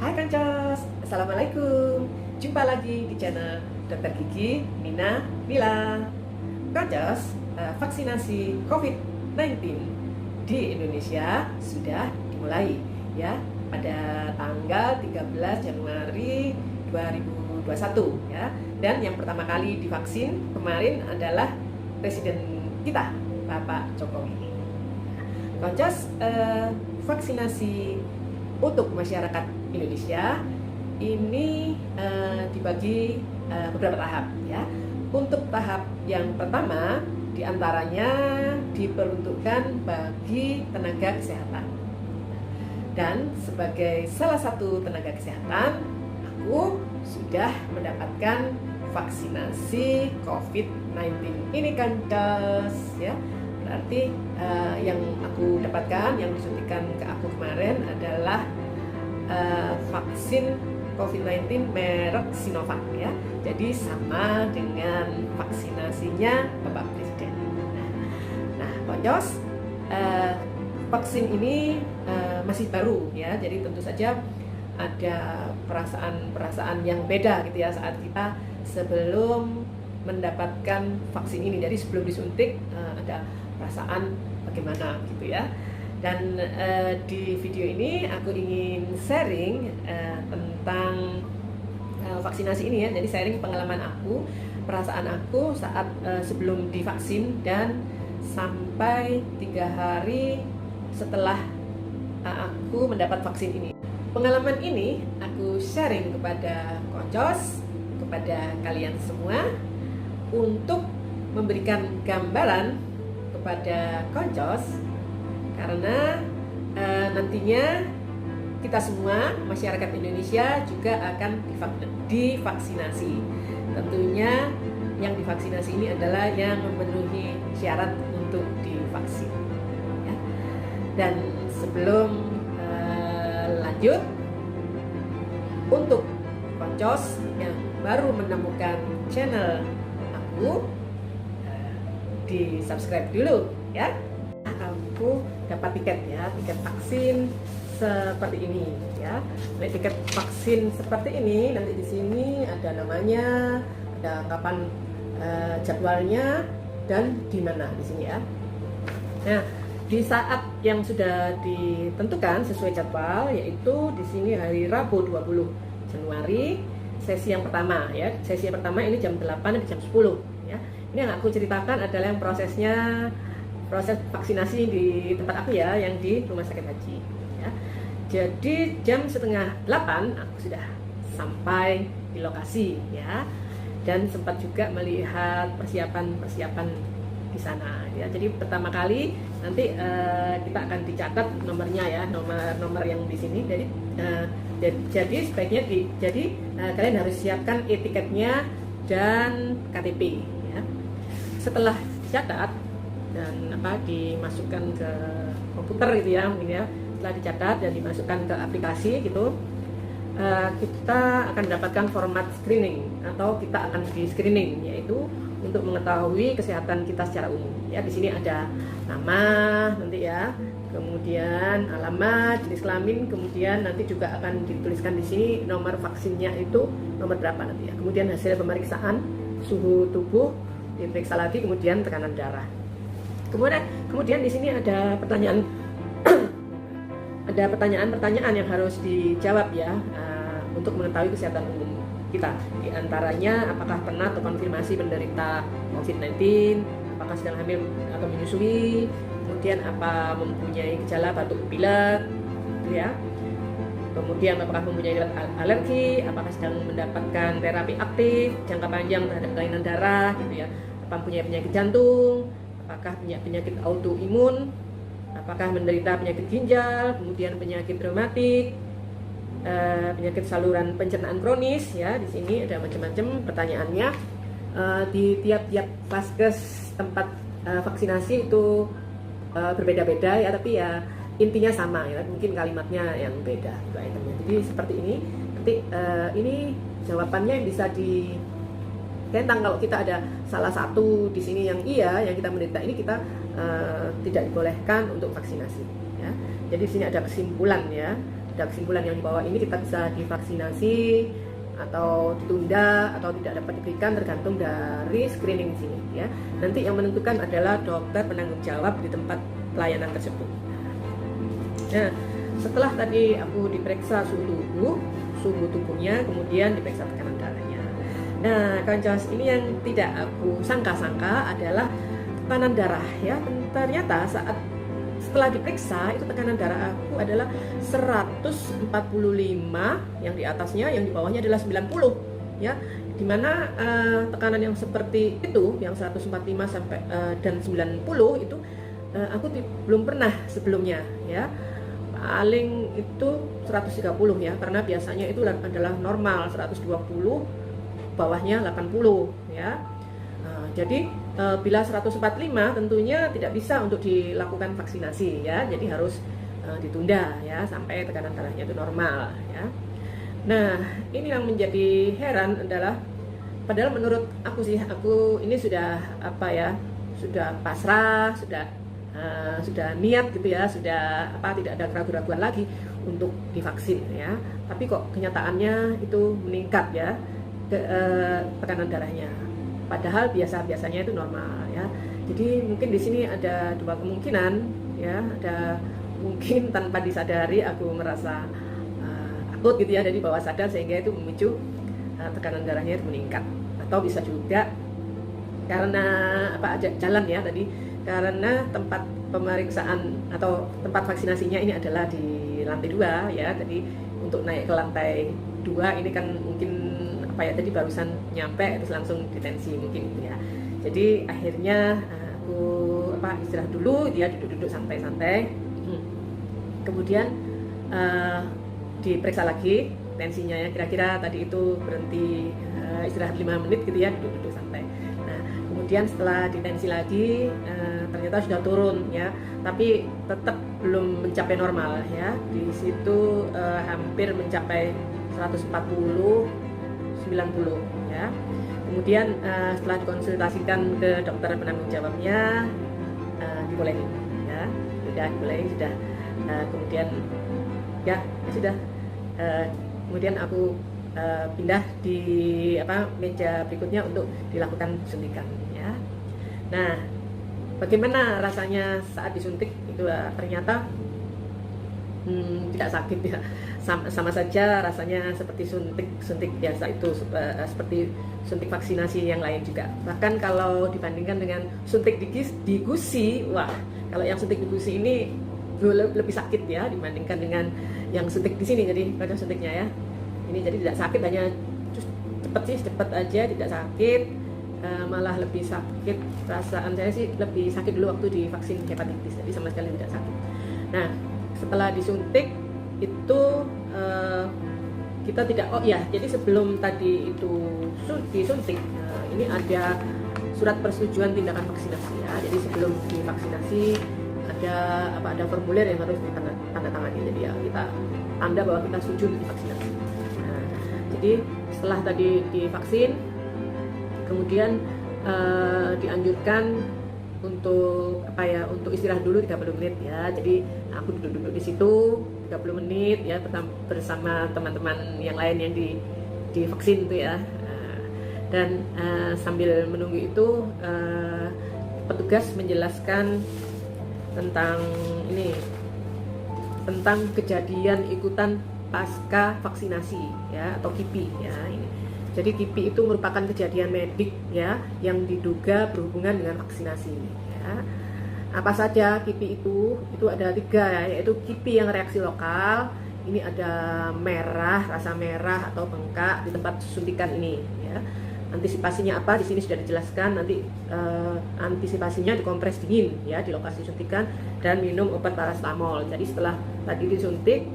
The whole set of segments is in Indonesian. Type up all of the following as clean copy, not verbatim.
Hai Kancos, Assalamualaikum. Jumpa lagi di channel Dokter Gigi Nina Mila. Kancos, vaksinasi COVID-19 di Indonesia sudah dimulai ya pada tanggal 13 Januari 2021 ya. Dan yang pertama kali divaksin kemarin adalah Presiden kita, Bapak Jokowi. Kancos, vaksinasi untuk masyarakat Indonesia ini dibagi beberapa tahap ya. Untuk tahap yang pertama diantaranya diperuntukkan bagi tenaga kesehatan. Dan sebagai salah satu tenaga kesehatan, aku sudah mendapatkan vaksinasi COVID-19 ini kan ya. Berarti yang aku dapatkan, yang disuntikan ke aku kemarin adalah vaksin COVID-19 merek Sinovac ya. Jadi sama dengan vaksinasinya Bapak Presiden. Nah, Kancos, vaksin ini masih baru ya. Jadi tentu saja ada perasaan yang beda gitu ya saat kita sebelum mendapatkan vaksin ini. Jadi sebelum disuntik ada perasaan bagaimana gitu ya. Dan di video ini aku ingin sharing tentang vaksinasi ini ya. Jadi sharing pengalaman aku, perasaan aku saat sebelum divaksin dan sampai 3 hari setelah aku mendapat vaksin ini. Pengalaman ini aku sharing kepada Kancos, kepada kalian semua untuk memberikan gambaran kepada Kancos, karena nantinya kita semua masyarakat Indonesia juga akan divaksinasi. Tentunya yang divaksinasi ini adalah yang memenuhi syarat untuk divaksin ya. Dan sebelum lanjut, untuk Kancos yang baru menemukan channel aku, di subscribe dulu ya. Aku dapat tiket ya, tiket vaksin seperti ini ya. Nah, tiket vaksin seperti ini nanti di sini ada namanya, ada kapan jadwalnya dan di mana di sini ya. Nah, di saat yang sudah ditentukan sesuai jadwal, yaitu di sini hari Rabu 20 Januari, sesi yang pertama ya. Sesi yang pertama ini jam 8 sampai jam 10 ya. Ini yang aku ceritakan adalah yang proses vaksinasi di tempat aku ya, yang di Rumah Sakit Haji ya. Jadi jam setengah 8 aku sudah sampai di lokasi ya, dan sempat juga melihat persiapan di sana ya. Jadi pertama kali nanti kita akan dicatat nomornya ya, nomor yang di sini. Jadi sebaiknya kalian harus siapkan e-tiketnya dan KTP ya. Setelah dicatat dan dimasukkan ke komputer gitu ya, mungkin ya. Setelah dicatat dan dimasukkan ke aplikasi gitu, kita akan mendapatkan format screening atau kita akan di screening, yaitu untuk mengetahui kesehatan kita secara umum ya. Di sini ada nama nanti ya, kemudian alamat, jenis kelamin, kemudian nanti juga akan dituliskan di sini nomor vaksinnya itu nomor berapa nanti ya. Kemudian hasil pemeriksaan suhu tubuh diperiksa lagi, kemudian tekanan darah. Kemudian di sini ada pertanyaan ada pertanyaan yang harus dijawab ya, untuk mengetahui kesehatan umum kita. Di antaranya apakah pernah terkonfirmasi menderita COVID-19, apakah sedang hamil atau menyusui, kemudian apa mempunyai gejala batuk pilek ya. Kemudian apakah mempunyai alergi, apakah sedang mendapatkan terapi aktif jangka panjang terhadap kelainan darah gitu ya. Apa mempunyai penyakit jantung, apakah punya penyakit autoimun, apakah menderita penyakit ginjal, kemudian penyakit reumatik, penyakit saluran pencernaan kronis ya. Di sini ada macam-macam pertanyaannya. Di tiap-tiap vaskes tempat vaksinasi itu berbeda-beda ya, tapi ya intinya sama ya, mungkin kalimatnya yang beda gitu itemnya. Jadi seperti ini. Nanti ini jawabannya bisa tentang kalau kita ada salah satu di sini yang yang kita menderita ini, kita tidak dibolehkan untuk vaksinasi ya. Jadi di sini ada kesimpulan ya. pada kesimpulan yang di bawah ini kita bisa divaksinasi atau ditunda atau tidak dapat diberikan tergantung dari screening di sini ya. Nanti yang menentukan adalah dokter penanggung jawab di tempat pelayanan tersebut. Nah, setelah tadi aku diperiksa suhu tubuhnya, kemudian diperiksa tekanan darahnya. Nah, kawan-kawan, ini yang tidak aku sangka-sangka adalah tekanan darah ya. Ternyata setelah diperiksa itu tekanan darah aku adalah 145, yang di atasnya, yang di bawahnya adalah 90 ya. Dimana tekanan yang seperti itu, yang 145 sampai dan 90 itu aku belum pernah sebelumnya ya. Paling itu 130 ya, karena biasanya itu adalah normal 120, bawahnya 80 ya. Jadi bila 145 tentunya tidak bisa untuk dilakukan vaksinasi ya, jadi harus ditunda ya sampai tekanan darahnya itu normal ya. Nah, ini yang menjadi heran adalah, padahal menurut aku ini sudah sudah pasrah, sudah niat gitu ya, sudah tidak ada keraguan-keraguan lagi untuk divaksin ya, tapi kok kenyataannya itu meningkat ya tekanan darahnya. Padahal biasanya itu normal ya. Jadi mungkin di sini ada dua kemungkinan ya. Ada mungkin tanpa disadari aku merasa takut gitu ya, dari bawah sadar, sehingga itu memicu tekanan darahnya itu meningkat. Atau bisa juga karena jalan ya tadi, karena tempat pemeriksaan atau tempat vaksinasinya ini adalah di lantai 2 ya. Jadi untuk naik ke lantai 2 ini kan mungkin tadi barusan nyampe terus langsung detensi mungkin gitu ya. Jadi akhirnya aku istirahat dulu, dia duduk-duduk santai-santai. Kemudian diperiksa lagi tensinya ya, kira-kira tadi itu berhenti istirahat 5 menit gitu ya, duduk-duduk santai. Nah, kemudian setelah ditensi lagi ternyata sudah turun ya, tapi tetap belum mencapai normal ya. Di situ hampir mencapai 140 90 ya. Kemudian setelah dikonsultasikan ke dokter penanggung jawabnya, dibolehin ya, sudah kemudian ya sudah, kemudian aku pindah di meja berikutnya untuk dilakukan suntikan ya. Nah, bagaimana rasanya saat disuntik itu? Ternyata tidak sakit ya, sama saja rasanya seperti suntik biasa itu, seperti suntik vaksinasi yang lain juga. Bahkan kalau dibandingkan dengan suntik di gusi, wah, kalau yang suntik di gusi ini lebih sakit ya dibandingkan dengan yang suntik di sini. Jadi pada suntiknya ya, ini jadi tidak sakit, hanya cepet aja, tidak sakit, malah lebih sakit. Perasaan saya sih lebih sakit dulu waktu divaksin hepatitis, jadi sama sekali tidak sakit. Nah, setelah disuntik itu kita tidak, jadi sebelum tadi itu disuntik, ini ada surat persetujuan tindakan vaksinasi ya. Jadi sebelum divaksinasi ada formulir yang harus ditandatangani. Jadi ya kita tanda bahwa kita setuju divaksinasi. Nah, jadi setelah tadi divaksin, kemudian dianjurkan untuk istirahat dulu 30 menit ya. Jadi aku duduk di situ 30 menit ya bersama teman-teman yang lain yang divaksin itu ya. Dan sambil menunggu itu petugas menjelaskan tentang kejadian ikutan pasca vaksinasi ya, atau KIPI ya ini. Jadi KIPI itu merupakan kejadian medik ya yang diduga berhubungan dengan vaksinasi ya. Apa saja KIPI itu ada 3 ya, yaitu KIPI yang reaksi lokal. Ini ada rasa merah atau bengkak di tempat suntikan ini ya. Antisipasinya apa? Di sini sudah dijelaskan. Nanti antisipasinya dikompres dingin ya di lokasi suntikan dan minum obat paracetamol. Jadi setelah tadi disuntik,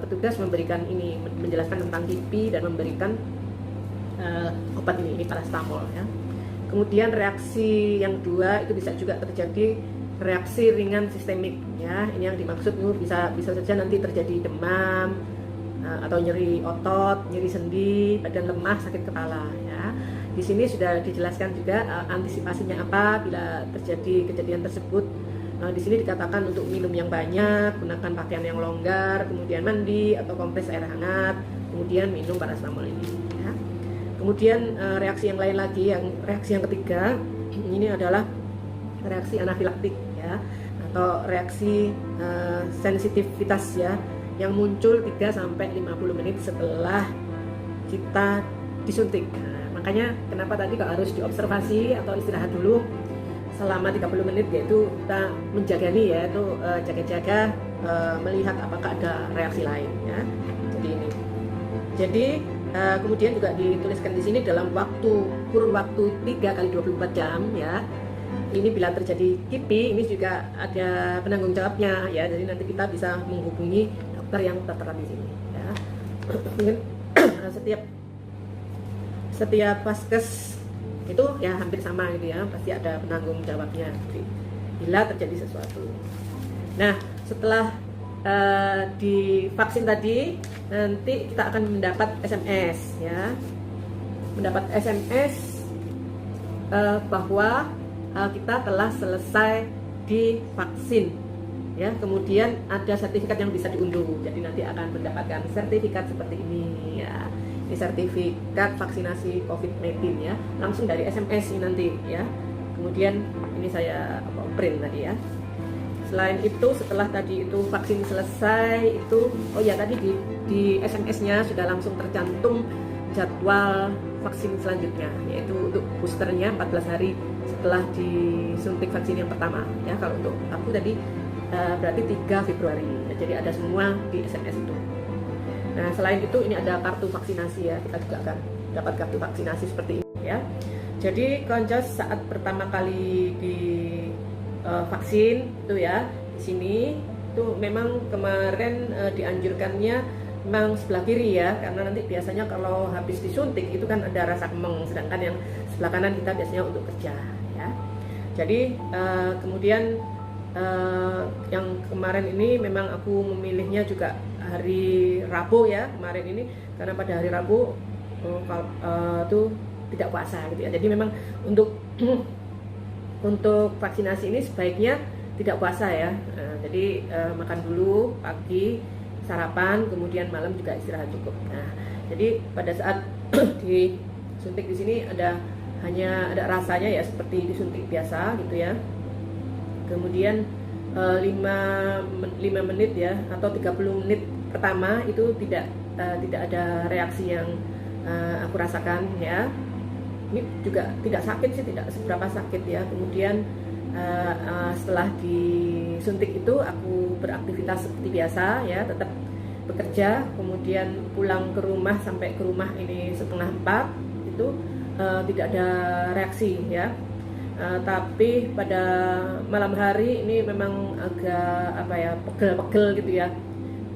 petugas menjelaskan tentang KIPI dan memberikan obat ini paracetamol ya. Kemudian reaksi yang 2 itu bisa juga terjadi reaksi ringan sistemik ya. Ini yang dimaksud bisa saja nanti terjadi demam atau nyeri otot, nyeri sendi, badan lemah, sakit kepala ya. Di sini sudah dijelaskan juga antisipasinya apa bila terjadi kejadian tersebut. Di sini dikatakan untuk minum yang banyak, gunakan pakaian yang longgar, kemudian mandi atau kompres air hangat, kemudian minum paracetamol ini. Ya. Kemudian reaksi yang lain lagi, reaksi yang ketiga ini adalah reaksi anafilaktik ya, atau reaksi sensitivitas ya, yang muncul 3-50 menit setelah kita disuntik. Nah, makanya kenapa tadi kalau harus diobservasi atau istirahat dulu selama 30 menit, yaitu kita menjaga nih ya, itu jaga-jaga melihat apakah ada reaksi lain ya. Jadi ini. Jadi kemudian juga dituliskan di sini dalam kurun waktu 3x24 jam ya. Ini bila terjadi KIPI, ini juga ada penanggung jawabnya ya. Jadi nanti kita bisa menghubungi dokter yang tertera di sini ya. Mungkin setiap vaskes itu ya hampir sama gitu ya, pasti ada penanggung jawabnya jadi, bila terjadi sesuatu. Nah, setelah divaksin tadi, nanti kita akan mendapat SMS ya, mendapat SMS bahwa kita telah selesai divaksin ya. Kemudian ada sertifikat yang bisa diunduh, jadi nanti akan mendapatkan sertifikat seperti ini ya. Ini sertifikat vaksinasi COVID-19 ya, langsung dari SMS ini nanti ya. Kemudian ini saya print tadi ya. Selain itu, setelah tadi itu vaksin selesai itu, oh ya tadi di SMS-nya sudah langsung tercantum jadwal vaksin selanjutnya, yaitu untuk boosternya 14 hari setelah disuntik vaksin yang pertama ya. Kalau untuk aku tadi berarti 3 Februari ya, jadi ada semua di SMS itu. Nah, selain itu ini ada kartu vaksinasi ya, kita juga akan dapat kartu vaksinasi seperti ini ya. Jadi Konjos saat pertama kali di vaksin itu ya, di sini itu memang kemarin dianjurkannya memang sebelah kiri ya, karena nanti biasanya kalau habis disuntik itu kan ada rasa kemeng, sedangkan yang sebelah kanan kita biasanya untuk kerja ya. Jadi kemudian yang kemarin ini memang aku memilihnya juga hari Rabu ya kemarin ini, karena pada hari Rabu itu tidak puasa gitu ya. Jadi memang untuk vaksinasi ini sebaiknya tidak puasa ya. Jadi makan dulu pagi, sarapan, kemudian malam juga istirahat cukup. Nah, jadi pada saat disuntik di sini hanya ada rasanya ya seperti disuntik biasa gitu ya. Kemudian 5 menit ya atau 30 menit pertama itu tidak ada reaksi yang aku rasakan ya. Ini juga tidak sakit sih, tidak seberapa sakit ya. Kemudian setelah disuntik itu aku beraktivitas seperti biasa ya, tetap bekerja, kemudian pulang ke rumah, sampai ke rumah ini 3:30 itu tidak ada reaksi ya. Tapi pada malam hari ini memang agak pegel-pegel gitu ya,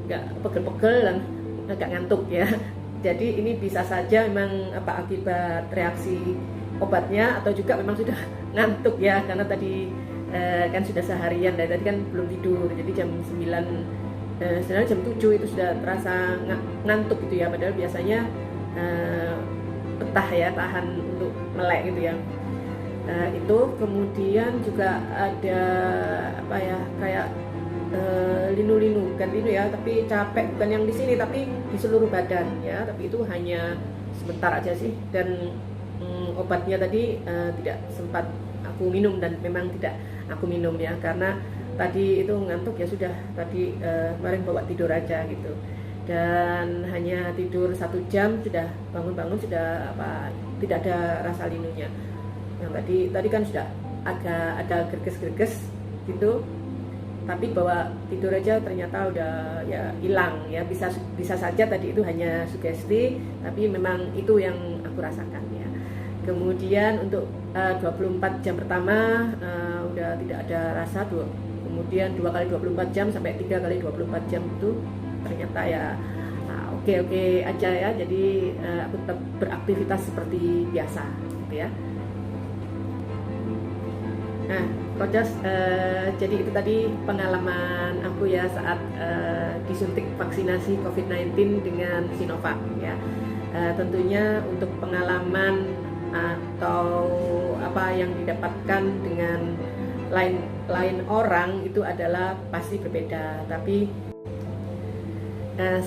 agak pegel-pegel dan agak ngantuk ya. Jadi ini bisa saja memang akibat reaksi obatnya, atau juga memang sudah ngantuk ya, karena tadi kan sudah seharian dari tadi kan belum tidur. Jadi jam 9 sebenarnya jam 7 itu sudah terasa ngantuk gitu ya, padahal biasanya betah ya, tahan untuk melek gitu ya. Itu kemudian juga ada kayak linu-linu, bukan linu ya, tapi capek, bukan yang di sini tapi di seluruh badan ya, tapi itu hanya sebentar aja sih. Dan obatnya tadi tidak sempat aku minum, dan memang tidak aku minum ya, karena tadi itu ngantuk ya, sudah tadi kemarin bawa tidur aja gitu, dan hanya tidur 1 jam, sudah bangun-bangun sudah tidak ada rasa linunya. Yang tadi kan sudah agak ada gerges-gerges gitu, tapi bawa tidur aja ternyata udah ya hilang ya. Bisa saja tadi itu hanya sugesti, tapi memang itu yang aku rasakan ya. Kemudian untuk 24 jam pertama udah tidak ada rasa, kemudian 2 kali 24 jam sampai 3 kali 24 jam itu ternyata ya oke aja ya. Jadi aku tetap beraktivitas seperti biasa gitu ya. Nah, Konjos, jadi itu tadi pengalaman aku ya saat disuntik vaksinasi COVID-19 dengan Sinovac ya. Tentunya untuk pengalaman atau apa yang didapatkan dengan lain orang itu adalah pasti berbeda, tapi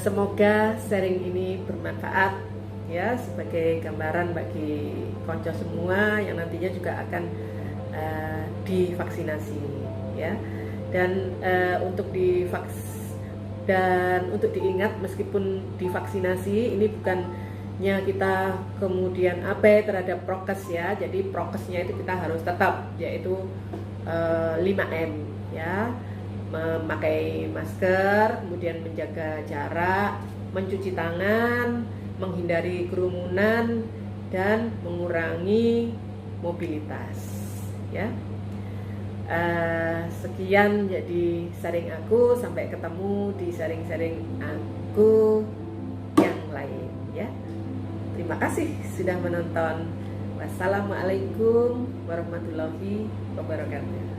semoga sharing ini bermanfaat ya, sebagai gambaran bagi konco semua yang nantinya juga akan divaksinasi ya. Dan untuk diingat, meskipun divaksinasi ini bukannya kita kemudian abai terhadap prokes ya. Jadi prokesnya itu kita harus tetap, yaitu 5M ya, memakai masker, kemudian menjaga jarak, mencuci tangan, menghindari kerumunan, dan mengurangi mobilitas ya. Sekian jadi sharing aku, sampai ketemu di sharing-sharing aku yang lain ya. Terima kasih sudah menonton. Wassalamualaikum warahmatullahi wabarakatuh.